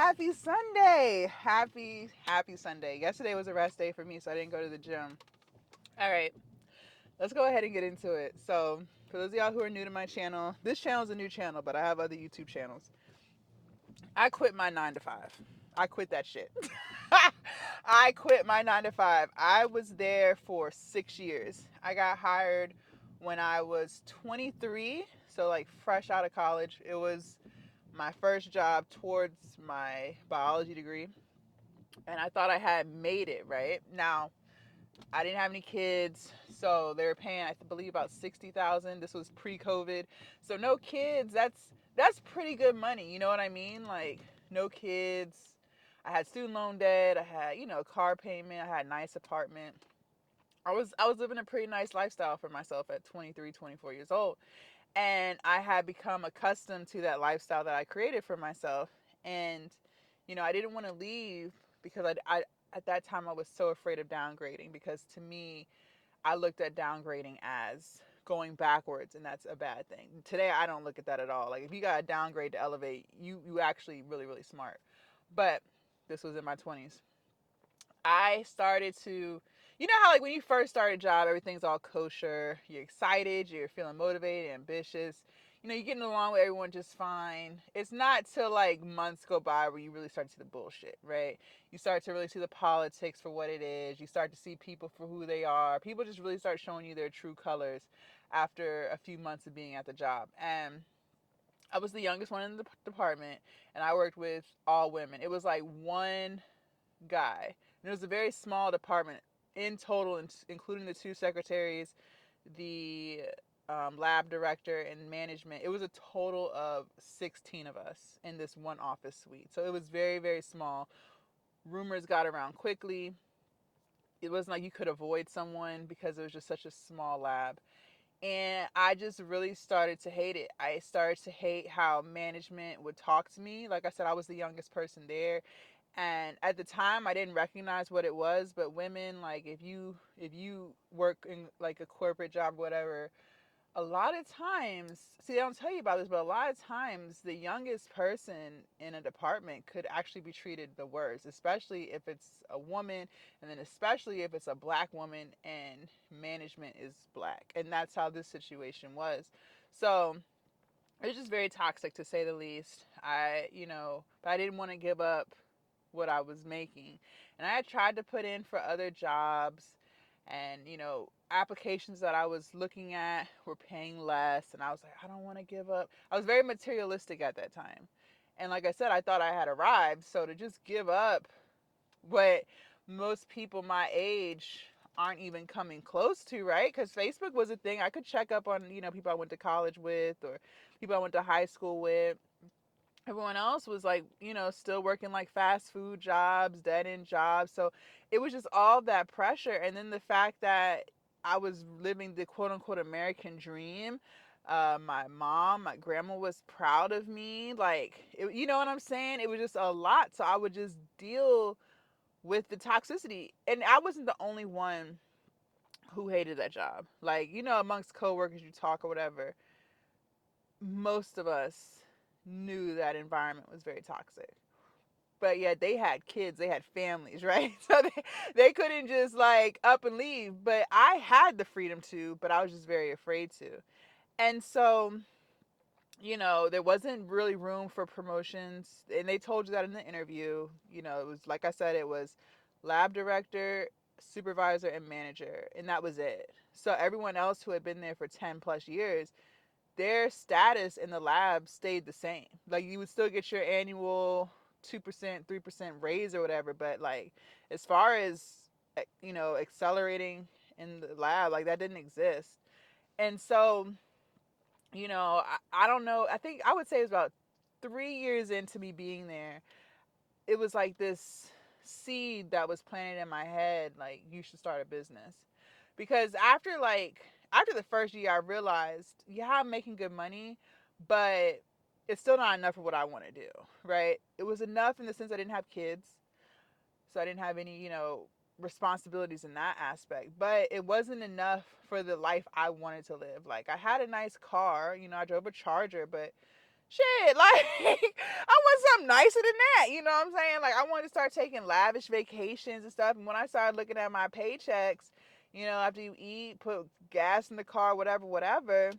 Happy Sunday. Happy Sunday. Yesterday was a rest day for me, so I didn't go to the gym. All right, let's go ahead and get into it. So, for those of y'all who are new to my channel, this channel is a new channel, but I have other YouTube channels. I quit my 9 to 5. I quit that shit. I quit my 9 to 5. I was there for 6 years. I got hired when I was 23, so like fresh out of college. It was my first job towards my biology degree, and I thought I had made it. Right now, I didn't have any kids, so they were paying, I believe, about 60,000. This was pre-COVID, so no kids. That's pretty good money. You know what I mean? Like no kids. I had student loan debt. I had car payment. I had a nice apartment. I was living a pretty nice lifestyle for myself at 23, 24 years old, and I had become accustomed to that lifestyle that I created for myself. And I didn't want to leave because I at that time I was so afraid of downgrading, because to me I looked at downgrading as going backwards, and that's a bad thing. Today I don't look at that at all. Like if you got to downgrade to elevate, you actually really smart. But this was in my 20s. I started to, how like when you first start a job, everything's all kosher. You're excited, you're feeling motivated, ambitious. You're getting along with everyone just fine. It's not till like months go by where you really start to see the bullshit, right? You start to really see the politics for what it is. You start to see people for who they are. People just really start showing you their true colors after a few months of being at the job. And I was the youngest one in the department, and I worked with all women. It was like one guy. And it was a very small department in total, including the two secretaries, the lab director, and management. It was a total of 16 of us in this one office suite. So it was very small. Rumors got around quickly. It wasn't like you could avoid someone because it was just such a small lab. And I just really started to hate it. I started to hate how management would talk to me. Like I said, I was the youngest person there, and at the time I didn't recognize what it was. But women, like if you work in like a corporate job or whatever, a lot of times, see, they don't tell you about this, but a lot of times the youngest person in a department could actually be treated the worst, especially if it's a woman, and then especially if it's a black woman and management is black. And that's how this situation was. So it was just very toxic, to say the least. But I didn't want to give up what I was making. And I had tried to put in for other jobs, and applications that I was looking at were paying less, and I was like, I don't want to give up. I was very materialistic at that time. And like I said, I thought I had arrived, so to just give up what most people my age aren't even coming close to, right? Because Facebook was a thing. I could check up on, people I went to college with, or people I went to high school with. Everyone else was like, still working like fast food jobs, dead end jobs. So it was just all that pressure. And then the fact that I was living the quote unquote American dream. My mom, my grandma was proud of me. Like, you know what I'm saying? It was just a lot. So I would just deal with the toxicity. And I wasn't the only one who hated that job. Like, amongst coworkers, you talk or whatever, most of us knew that environment was very toxic. But yet they had kids, they had families, right? So they couldn't just like up and leave. But I had the freedom to, but I was just very afraid to. And so, there wasn't really room for promotions. And they told you that in the interview. It was, like I said, it was lab director, supervisor, and manager. And that was it. So everyone else who had been there for 10 plus years, their status in the lab stayed the same. Like you would still get your annual 2%, 3% raise or whatever, but like as far as accelerating in the lab, like that didn't exist. And so, I don't know. I think I would say it was about 3 years into me being there. It was like this seed that was planted in my head, like you should start a business. Because after the first year I realized, yeah, I'm making good money, but it's still not enough for what I want to do, right? It was enough in the sense I didn't have kids, so I didn't have any, responsibilities in that aspect, but it wasn't enough for the life I wanted to live. Like I had a nice car, I drove a Charger, but shit, like I want something nicer than that. You know what I'm saying? Like, I wanted to start taking lavish vacations and stuff. And when I started looking at my paychecks, after you eat, put gas in the car, whatever, whatever,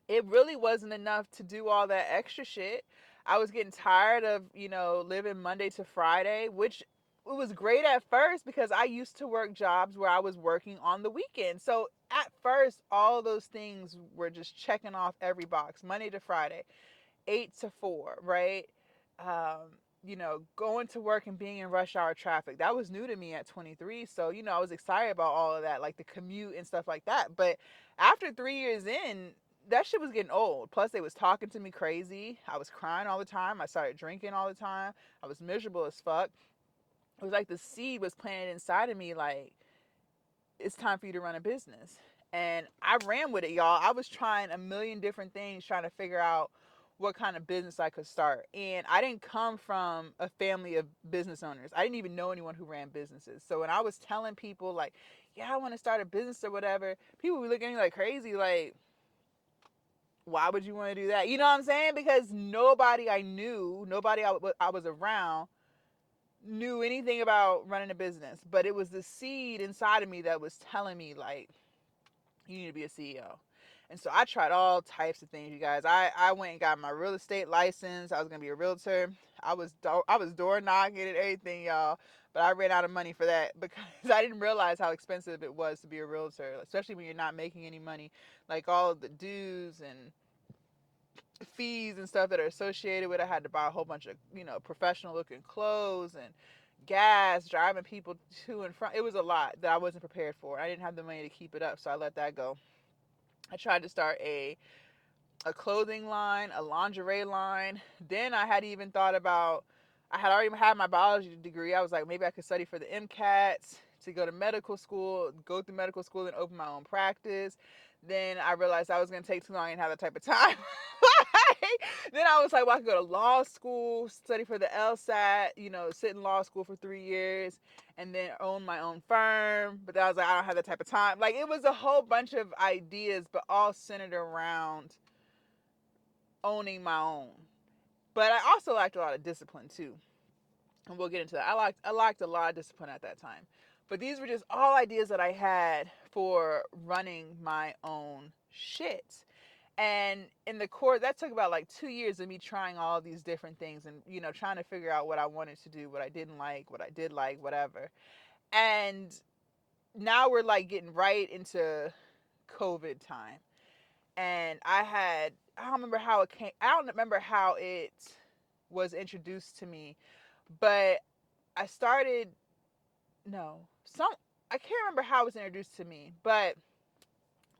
it really wasn't enough to do all that extra shit. I was getting tired of, living Monday to Friday, which it was great at first because I used to work jobs where I was working on the weekend. So at first, all of those things were just checking off every box, Monday to Friday. 8 to 4, right? Going to work and being in rush hour traffic. That was new to me at 23. So, I was excited about all of that, like the commute and stuff like that. But after 3 years in, that shit was getting old. Plus, they was talking to me crazy. I was crying all the time. I started drinking all the time. I was miserable as fuck. It was like the seed was planted inside of me, like, it's time for you to run a business. And I ran with it, y'all. I was trying a million different things, trying to figure out what kind of business I could start. And I didn't come from a family of business owners. I didn't even know anyone who ran businesses. So when I was telling people, like, yeah, I want to start a business or whatever, people would look at me like crazy, like, why would you want to do that? You know what I'm saying? Because nobody I knew, nobody I was around knew anything about running a business. But it was the seed inside of me that was telling me, like, you need to be a CEO. And so I tried all types of things, you guys. I went and got my real estate license. I was gonna be a realtor. I was door knocking and everything, y'all. But I ran out of money for that because I didn't realize how expensive it was to be a realtor, especially when you're not making any money. Like all of the dues and fees and stuff that are associated with it. I had to buy a whole bunch of, professional looking clothes and gas, driving people to and from. It was a lot that I wasn't prepared for. I didn't have the money to keep it up, so I let that go. I tried to start a clothing line, a lingerie line. Then I had even thought about, I had already had my biology degree. I was like, maybe I could study for the MCATs to go to medical school, go through medical school and open my own practice. Then I realized I was going to take too long and have that type of time. Then I was like, well, I could go to law school, study for the LSAT, sit in law school for 3 years, and then own my own firm. But then I was like, I don't have that type of time. Like, it was a whole bunch of ideas, but all centered around owning my own. But I also lacked a lot of discipline too. And we'll get into that. I lacked a lot of discipline at that time. But these were just all ideas that I had for running my own shit. And in the course, that took about like 2 years of me trying all these different things and, trying to figure out what I wanted to do, what I didn't like, what I did like, whatever. And now we're like getting right into COVID time. And I don't remember how it came, I don't remember how it was introduced to me, but I started, no, I can't remember how it was introduced to me, but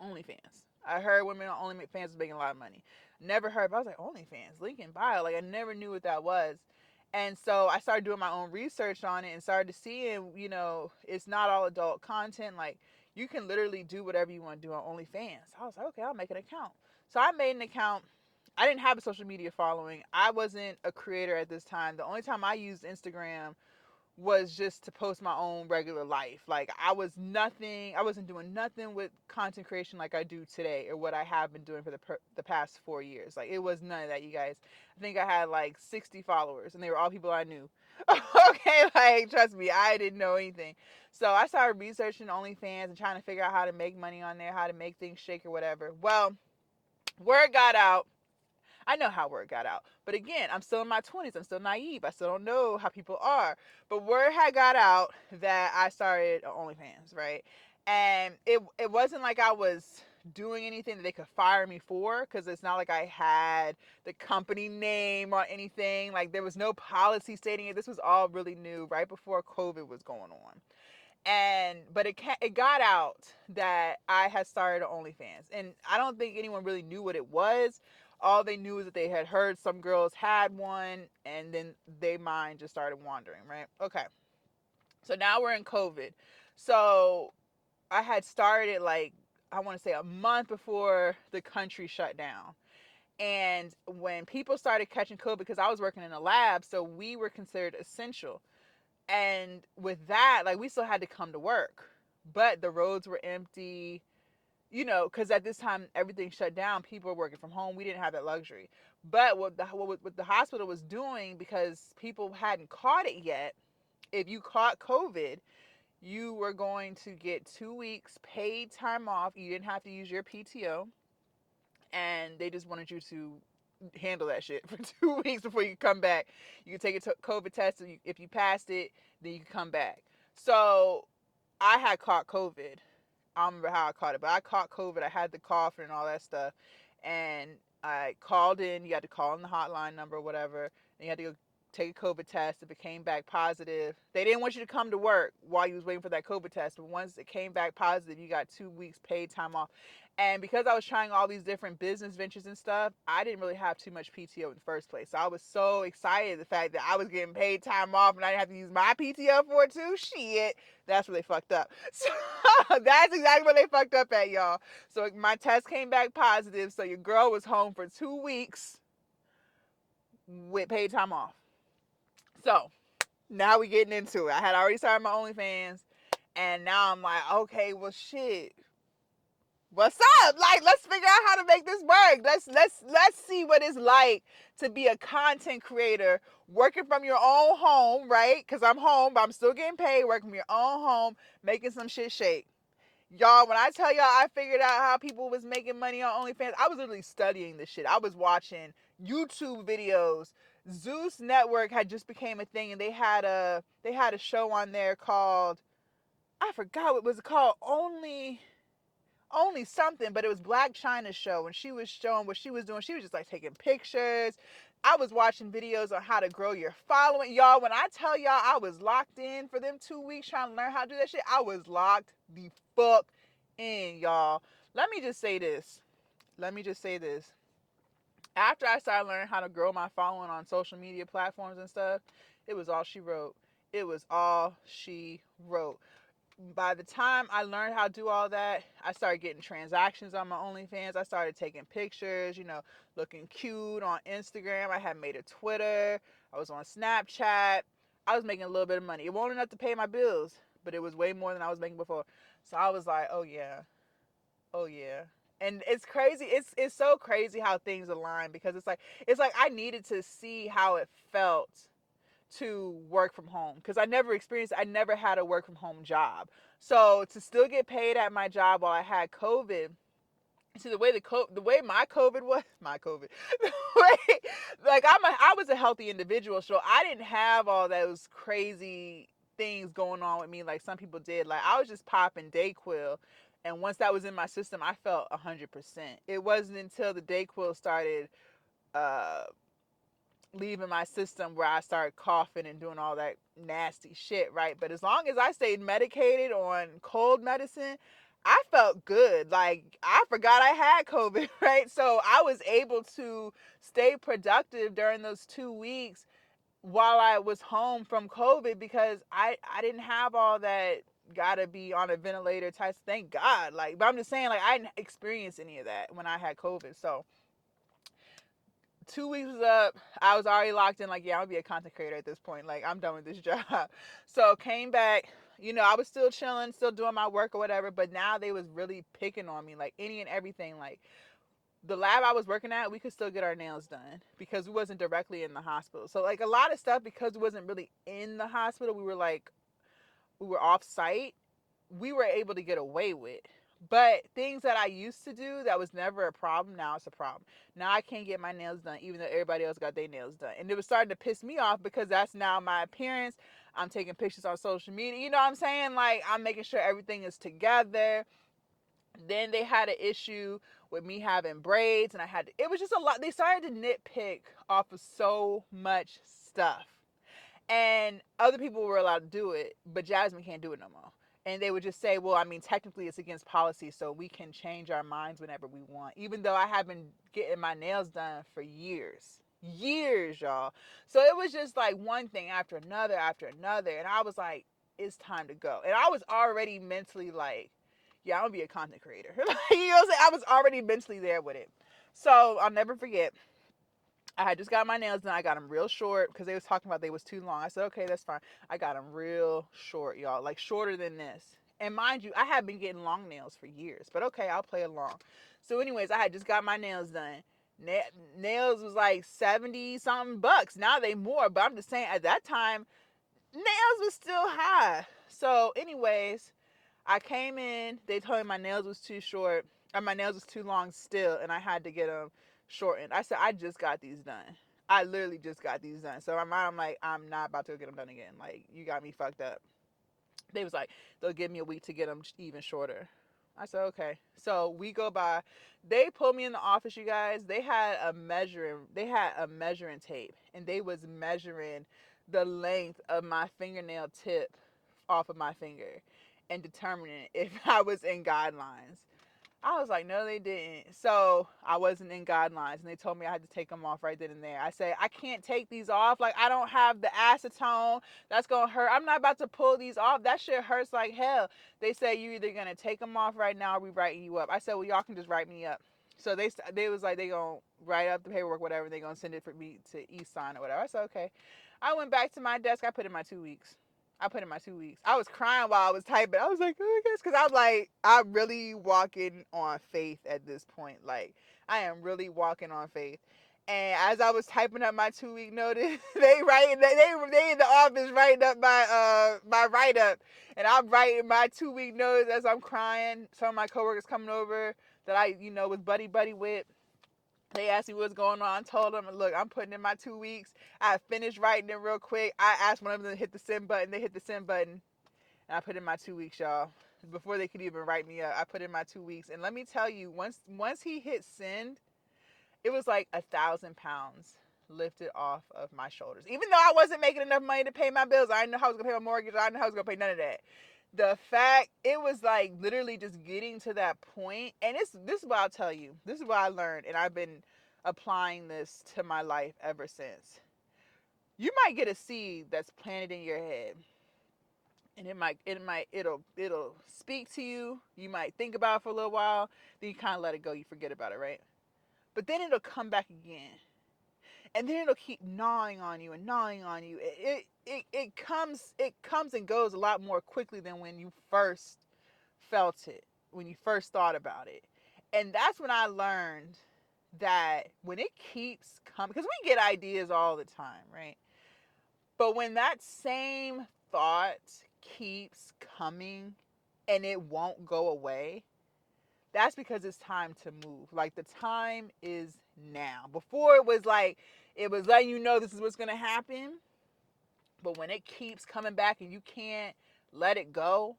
OnlyFans. I heard women on OnlyFans was making a lot of money. Never heard, but I was like, OnlyFans, link in bio. Like, I never knew what that was. And so I started doing my own research on it and started to see, it's not all adult content. Like, you can literally do whatever you want to do on OnlyFans. I was like, okay, I'll make an account. So I made an account. I didn't have a social media following. I wasn't a creator at this time. The only time I used Instagram was just to post my own regular life. Like, I wasn't doing nothing with content creation like I do today or what I have been doing for the past 4 years. Like, it was none of that, you guys. I think I had like 60 followers and they were all people I knew. Okay, like, trust me, I didn't know anything. So I started researching OnlyFans and trying to figure out how to make money on there, how to make things shake or whatever. Well, word got out. I know how word got out. But again, I'm still in my 20s. I'm still naive. I still don't know how people are. But word had got out that I started OnlyFans, right? And it wasn't like I was doing anything that they could fire me for, because it's not like I had the company name or anything. Like, there was no policy stating it. This was all really new right before COVID was going on. But it got out that I had started OnlyFans, and I don't think anyone really knew what it was. All they knew is that they had heard some girls had one, and then their mind just started wandering, right? Okay, so now we're in COVID. So I had started, like, I want to say a month before the country shut down. And when people started catching COVID, because I was working in a lab, so we were considered essential. And with that, like, we still had to come to work, but the roads were empty, because at this time everything shut down. People were working from home. We didn't have that luxury. But what the hospital was doing, because people hadn't caught it yet, if you caught COVID, you were going to get 2 weeks paid time off. You didn't have to use your PTO, and they just wanted you to handle that shit for 2 weeks before you come back. You can take a COVID test. If you passed it, then you can come back. So I had caught COVID. I don't remember how I caught it, but I caught COVID. I had the cough and all that stuff, and I called in. You had to call in the hotline number or whatever, and you had to go take a COVID test. If it came back positive, they didn't want you to come to work while you was waiting for that COVID test. But once it came back positive, you got 2 weeks paid time off. And because I was trying all these different business ventures and stuff, I didn't really have too much PTO in the first place. So I was so excited the fact that I was getting paid time off and I didn't have to use my PTO for it too. Shit, that's where they fucked up. So that's exactly where they fucked up at, y'all. So my test came back positive. So your girl was home for 2 weeks with paid time off. So now we getting into it. I had already started my OnlyFans, and now I'm like, okay, well, shit. What's up? Like, let's figure out how to make this work. Let's see what it's like to be a content creator working from your own home, right? Because I'm home, but I'm still getting paid, working from your own home, making some shit shake. Y'all, when I tell y'all I figured out how people was making money on OnlyFans, I was literally studying this shit. I was watching YouTube videos. Zeus Network had just became a thing, and they had a show on there called, I forgot what it was called, only something, but it was Black China's show, and she was showing what she was doing. She was just like taking pictures. I was watching videos on how to grow your following. Y'all, when I tell y'all I was locked in for them 2 weeks trying to learn how to do that shit, I was locked the fuck in, y'all. Let me just say this. Let me just say this. After I started learning how to grow my following on social media platforms and stuff, it was all she wrote. It was all she wrote. By the time I learned how to do all that, I started getting transactions on my OnlyFans. I started taking pictures, looking cute on Instagram. I had made a Twitter. I was on Snapchat. I was making a little bit of money. It wasn't enough to pay my bills, but it was way more than I was making before. So I was like, oh yeah, oh yeah. And it's crazy. It's so crazy how things align, because it's like I needed to see how it felt to work from home, because I never had a work from home job. So to still get paid at my job while I had COVID, see the way my COVID was, my COVID, the way, like I was a healthy individual, so I didn't have all those crazy things going on with me like some people did. Like I was just popping Dayquil, and once that was in my system, I felt 100%. It wasn't until the Dayquil started uh leaving my system where I started coughing and doing all that nasty shit, right? But as long as I stayed medicated on cold medicine, I felt good. Like I forgot I had COVID, right? So I was able to stay productive during those 2 weeks while I was home from COVID, because I didn't have all that gotta be on a ventilator type. Thank God. Like, but I'm just saying, like I didn't experience any of that when I had COVID. So 2 weeks was up. I was already locked in. Like, yeah, I'll be a content creator at this point. Like, I'm done with this job. So came back. I was still chilling, still doing my work or whatever. But now they was really picking on me, like any and everything. Like the lab I was working at, we could still get our nails done because we wasn't directly in the hospital. So like a lot of stuff, because we wasn't really in the hospital, we were off site, we were able to get away with. But things that I used to do that was never a problem, now it's a problem. Now I can't get my nails done, even though everybody else got their nails done. And it was starting to piss me off, because that's now my appearance. I'm taking pictures on social media. You know what I'm saying? Like, I'm making sure everything is together. Then they had an issue with me having braids, and it was just a lot. They started to nitpick off of so much stuff, and other people were allowed to do it, but Jasmine can't do it no more. And they would just say, well, I mean, technically it's against policy, so we can change our minds whenever we want, even though I have been getting my nails done for years, y'all. So it was just like one thing after another, and I was like, it's time to go. And I was already mentally like, yeah, I'm gonna be a content creator. You know what I'm saying? I was already mentally there with it. So I'll never forget, I had just got my nails done. I got them real short because they was talking about they was too long. I said, okay, that's fine. I got them real short, y'all, like shorter than this. And mind you, I have been getting long nails for years, but okay, I'll play along. So anyways, I had just got my nails done. Nails was like 70 something bucks. Now they more, but I'm just saying at that time nails was still high. So anyways, I came in, they told me my nails was too short, or my nails was too long still, and I had to get them shortened. I said, I just got these done. I literally just got these done. So in my mind, I'm like, I'm not about to get them done again. Like, you got me fucked up. They was like, they'll give me a week to get them even shorter. I said, okay. So we go by. They pulled me in the office, you guys. They had a measuring tape, and they was measuring the length of my fingernail tip off of my finger and determining if I was in guidelines. I was like, no, they didn't. So I wasn't in guidelines, and they told me I had to take them off right then and there. I said, I can't take these off. Like, I don't have the acetone. That's going to hurt. I'm not about to pull these off. That shit hurts like hell. They say you either going to take them off right now or we writing you up. I said, well, y'all can just write me up. So they was like, they going to write up the paperwork, whatever. They going to send it for me to e-sign or whatever. I said, okay. I went back to my desk. I put in my 2 weeks. I put in my 2 weeks. I was crying while I was typing. I was like, oh my gosh, because I'm like, I'm really walking on faith at this point. Like, I am really walking on faith. And as I was typing up my 2 week notice, they in the office writing up my write up, and I'm writing my 2 week notice as I'm crying. Some of my coworkers coming over that I was buddy with. They asked me what's going on. I told them, look, I'm putting in my 2 weeks. I finished writing it real quick. I asked one of them to hit the send button. They hit the send button. And I put in my 2 weeks, y'all. Before they could even write me up, I put in my 2 weeks. And let me tell you, once he hit send, it was like 1,000 pounds lifted off of my shoulders. Even though I wasn't making enough money to pay my bills, I didn't know how I was gonna pay my mortgage. I didn't know how I was gonna pay none of that. The fact it was like literally just getting to that point, and this is what I'll tell you. This is what I learned, and I've been applying this to my life ever since. You might get a seed that's planted in your head, and it'll speak to you. You might think about it for a little while, then you kind of let it go. You forget about it, right? But then it'll come back again, and then it'll keep gnawing on you and gnawing on you. It comes and goes a lot more quickly than when you first felt it, when you first thought about it. And that's when I learned that when it keeps coming, because we get ideas all the time, right? But when that same thought keeps coming and it won't go away, that's because it's time to move. Like, the time is now. Before it was letting you know this is what's going to happen. But when it keeps coming back and you can't let it go,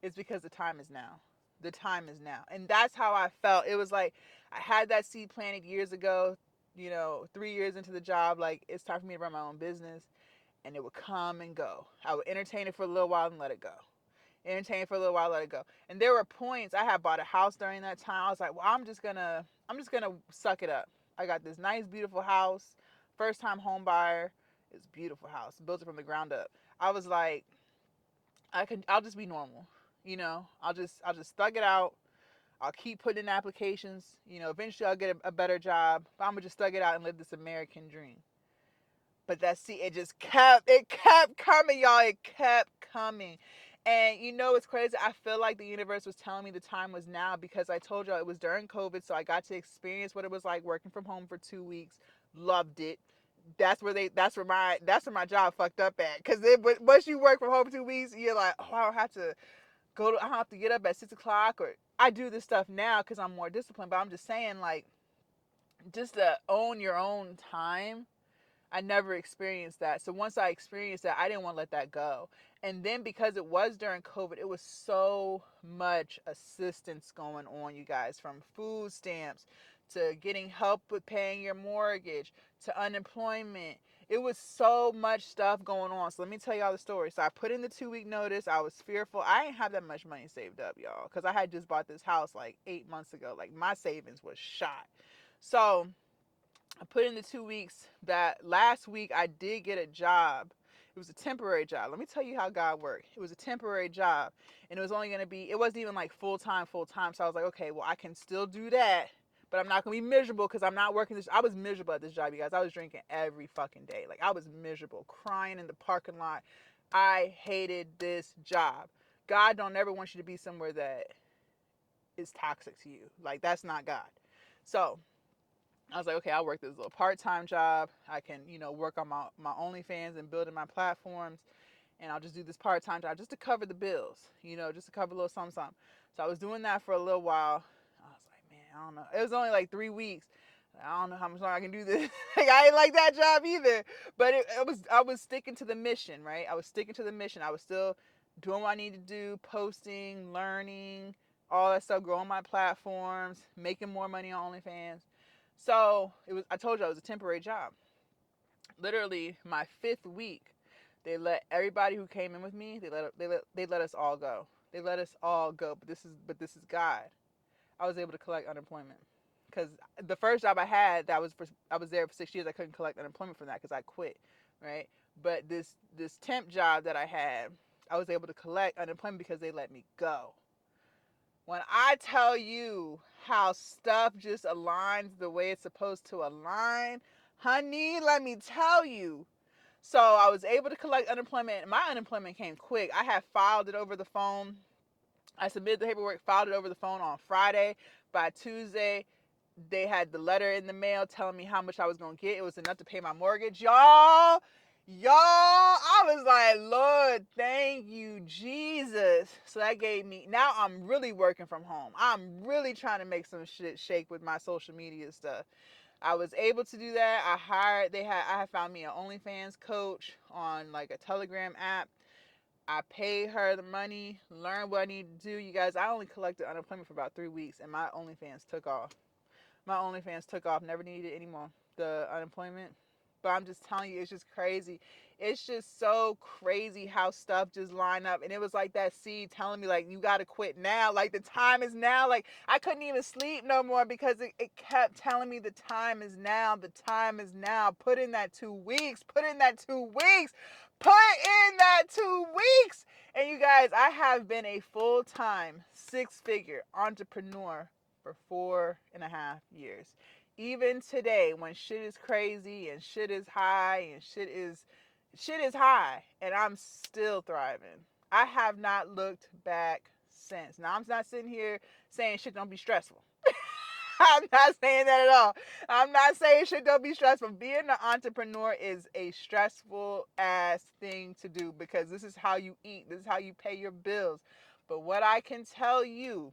it's because the time is now. The time is now. And that's how I felt. It was like I had that seed planted years ago, 3 years into the job. Like, it's time for me to run my own business. And it would come and go. I would entertain it for a little while and let it go. Entertain it for a little while, let it go. And there were points I had bought a house during that time. I was like, well, I'm just gonna suck it up. I got this nice, beautiful house. First time home buyer. It's a beautiful house. Built it from the ground up. I was like, I'll just be normal. I'll just thug it out. I'll keep putting in applications. Eventually I'll get a better job. But I'm gonna just thug it out and live this American dream. But it kept coming, y'all. It kept coming. And it's crazy. I feel like the universe was telling me the time was now, because I told y'all it was during COVID, so I got to experience what it was like working from home for 2 weeks. Loved it. That's where my job fucked up at. Because once you work from home 2 weeks, you're like, oh, I don't have to get up at 6 o'clock, or I do this stuff now because I'm more disciplined. But I'm just saying, like, just to own your own time. I never experienced that. So once I experienced that, I didn't want to let that go. And then because it was during COVID, it was so much assistance going on, you guys, from food stamps to getting help with paying your mortgage to unemployment. It was so much stuff going on. So let me tell y'all the story. So I put in the 2 week notice. I was fearful. I didn't have that much money saved up, y'all, because I had just bought this house like 8 months ago. Like, my savings was shot. So I put in the 2 weeks. That last week I did get a job. It was a temporary job. Let me tell you how God worked. It was a temporary job, and it wasn't even like full time. So I was like, okay, well, I can still do that, but I'm not going to be miserable because I'm not working this. I was miserable at this job, you guys. I was drinking every fucking day. Like, I was miserable, crying in the parking lot. I hated this job. God don't ever want you to be somewhere that is toxic to you. Like, that's not God. So I was like, okay, I'll work this little part-time job. I can, work on my OnlyFans and building my platforms, and I'll just do this part-time job just to cover the bills, just to cover a little something, something. So I was doing that for a little while. I was like, man, I don't know. It was only like 3 weeks. I don't know how much longer I can do this. Like, I ain't like that job either. But I was sticking to the mission, right? I was sticking to the mission. I was still doing what I need to do, posting, learning, all that stuff, growing my platforms, making more money on OnlyFans. So I told you, it was a temporary job. Literally my 5th week, they let everybody who came in with me, they let us all go. They let us all go. But this is God. I was able to collect unemployment because the first job I had, I was there for 6 years. I couldn't collect unemployment from that because I quit, right? But this temp job that I had, I was able to collect unemployment because they let me go. When I tell you how stuff just aligns the way it's supposed to align, honey, let me tell you. So I was able to collect unemployment. My unemployment came quick. I had filed it over the phone. I submitted the paperwork, filed it over the phone on Friday. By Tuesday, they had the letter in the mail telling me how much I was going to get. It was enough to pay my mortgage. I was like, Lord, thank you, Jesus. So that gave me, now I'm really working from home. I'm really trying to make some shit shake with my social media stuff. I was able to do that. I had found me an OnlyFans coach on like a Telegram app. I paid her the money, learned what I need to do. You guys, I only collected unemployment for about 3 weeks, and my OnlyFans took off. My OnlyFans took off. Never needed it anymore. The unemployment. But I'm just telling you, it's just crazy. It's just so crazy how stuff just line up. And it was like that seed telling me, like, you got to quit now. Like, the time is now. Like, I couldn't even sleep no more because it kept telling me the time is now. The time is now. Put in that 2 weeks. Put in that 2 weeks. Put in that 2 weeks. And you guys, I have been a full-time 6-figure entrepreneur for 4.5 years. Even today, when shit is crazy and shit is high and shit is high, and I'm still thriving. I have not looked back since. Now I'm not sitting here saying shit don't be stressful. I'm not saying that at all. I'm not saying shit don't be stressful. Being an entrepreneur is a stressful ass thing to do because this is how you eat. This is how you pay your bills. But what I can tell you,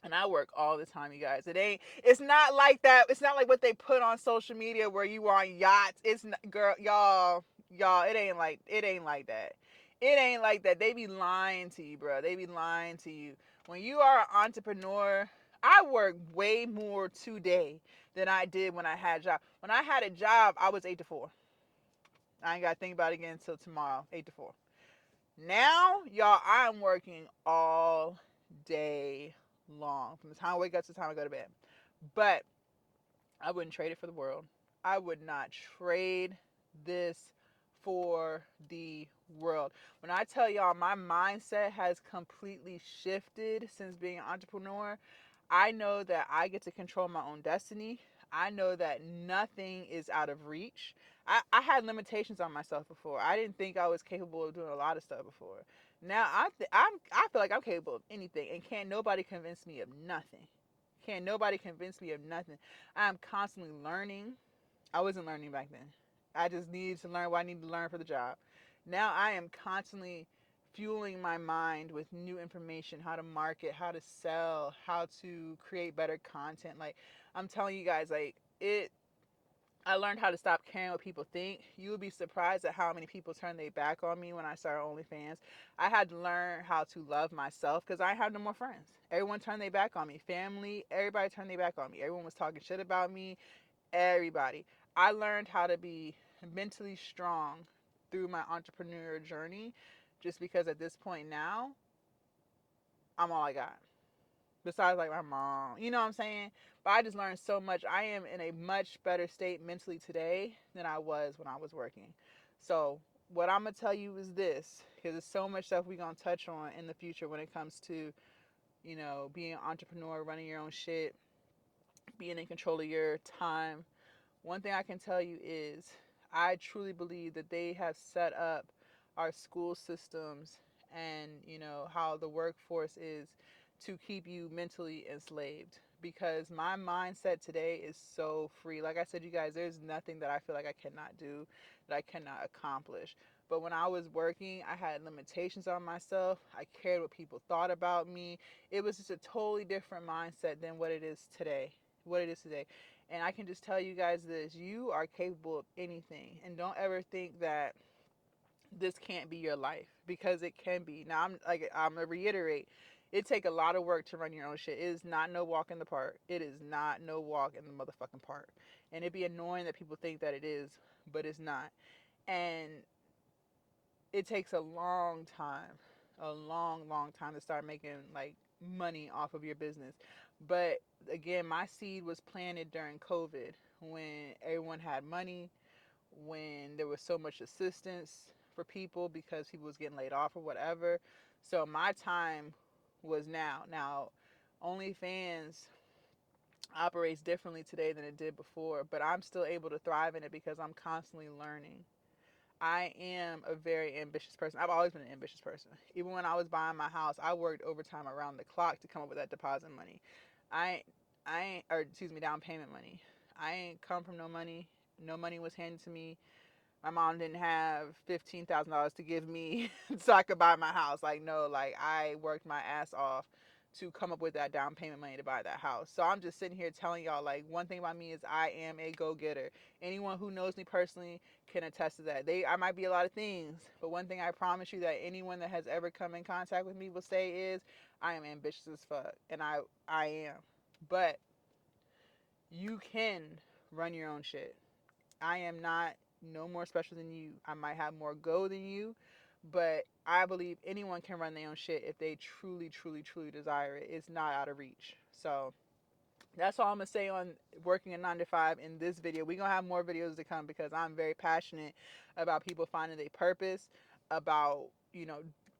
and I work all the time, you guys. It's not like that. It's not like what they put on social media where you are on yachts. It's not, girl, y'all, it ain't like that. It ain't like that. They be lying to you, bro. They be lying to you. When you are an entrepreneur, I work way more today than I did when I had a job. When I had a job, I was 8 to 4. I ain't got to think about it again until tomorrow, 8 to 4. Now, y'all, I'm working all day long from the time I wake up to the time I go to bed. But I wouldn't trade it for the world. I would not trade this for the world. When I tell y'all my mindset has completely shifted since being an entrepreneur, I know that I get to control my own destiny. I know that nothing is out of reach. I had limitations on myself before. I didn't think I was capable of doing a lot of stuff before. Now I feel like I'm capable of anything, and can't nobody convince me of nothing. Can't nobody convince me of nothing. I'm constantly learning. I wasn't learning back then. I just needed to learn what I needed to learn for the job. Now I am constantly fueling my mind with new information, how to market, how to sell, how to create better content. Like, I'm telling you guys, like, I learned how to stop caring what people think. You would be surprised at how many people turned their back on me when I started OnlyFans. I had to learn how to love myself because I had no more friends. Everyone turned their back on me. Family, everybody turned their back on me. Everyone was talking shit about me. Everybody. I learned how to be mentally strong through my entrepreneurial journey just because at this point now, I'm all I got. Besides, like, my mom, you know what I'm saying? But I just learned so much. I am in a much better state mentally today than I was when I was working. So what I'm gonna tell you is this, because there's so much stuff we're gonna touch on in the future when it comes to, being an entrepreneur, running your own shit, being in control of your time. One thing I can tell you is I truly believe that they have set up our school systems and, how the workforce is to keep you mentally enslaved. because my mindset today is so free. Like I said, you guys, there's nothing that I feel like I cannot do, that I cannot accomplish. But when I was working, I had limitations on myself. I cared what people thought about me. It was just a totally different mindset than what it is today. What it is today. And I can just tell you guys this, you are capable of anything. And don't ever think that this can't be your life, because it can be. Now I'm gonna reiterate, it take a lot of work to run your own shit. It is not no walk in the park. It is not no walk in the motherfucking park. And it'd be annoying that people think that it is, but it's not. And it takes a long time, a long time to start making like money off of your business. But again, my seed was planted during COVID, when everyone had money, when there was so much assistance for people because people was getting laid off or whatever. So my time was now. Now, OnlyFans operates differently today than it did before, but I'm still able to thrive in it because I'm constantly learning. I am a very ambitious person. I've always been an ambitious person. Even when I was buying my house, I worked overtime around the clock to come up with that deposit money. I, I ain't, or excuse me, down payment money. I ain't come from no money. No money was handed to me. My mom didn't have $15,000 to give me so I could buy my house. Like, no, like I worked my ass off to come up with that down payment money to buy that house. So I'm just sitting here telling y'all, like, one thing about me is I am a go-getter. Anyone who knows me personally can attest to that. I might be a lot of things, but one thing I promise you that anyone that has ever come in contact with me will say is I am ambitious as fuck, and I am. But you can run your own shit. I am not no more special than you. I might have more go than you, but I believe anyone can run their own shit if they truly desire it. It's not out of reach. So that's all I'm gonna say on working a 9 to 5 in this video. We're gonna have more videos to come because I'm very passionate about people finding their purpose, about,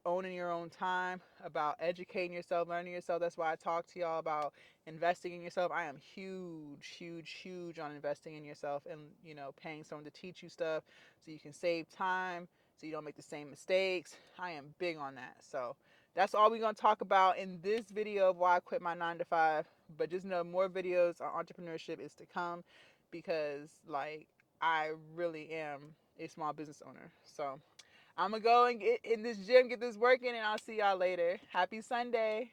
owning your own time, about educating yourself, learning yourself. That's why I talk to y'all about investing in yourself. I am huge on investing in yourself, and paying someone to teach you stuff so you can save time, so you don't make the same mistakes. I am big on that. So that's all we're going to talk about in this video of why I quit my 9 to 5. But just know more videos on entrepreneurship is to come, because like I really am a small business owner. So I'm going to go and get in this gym, get this working, and I'll see y'all later. Happy Sunday.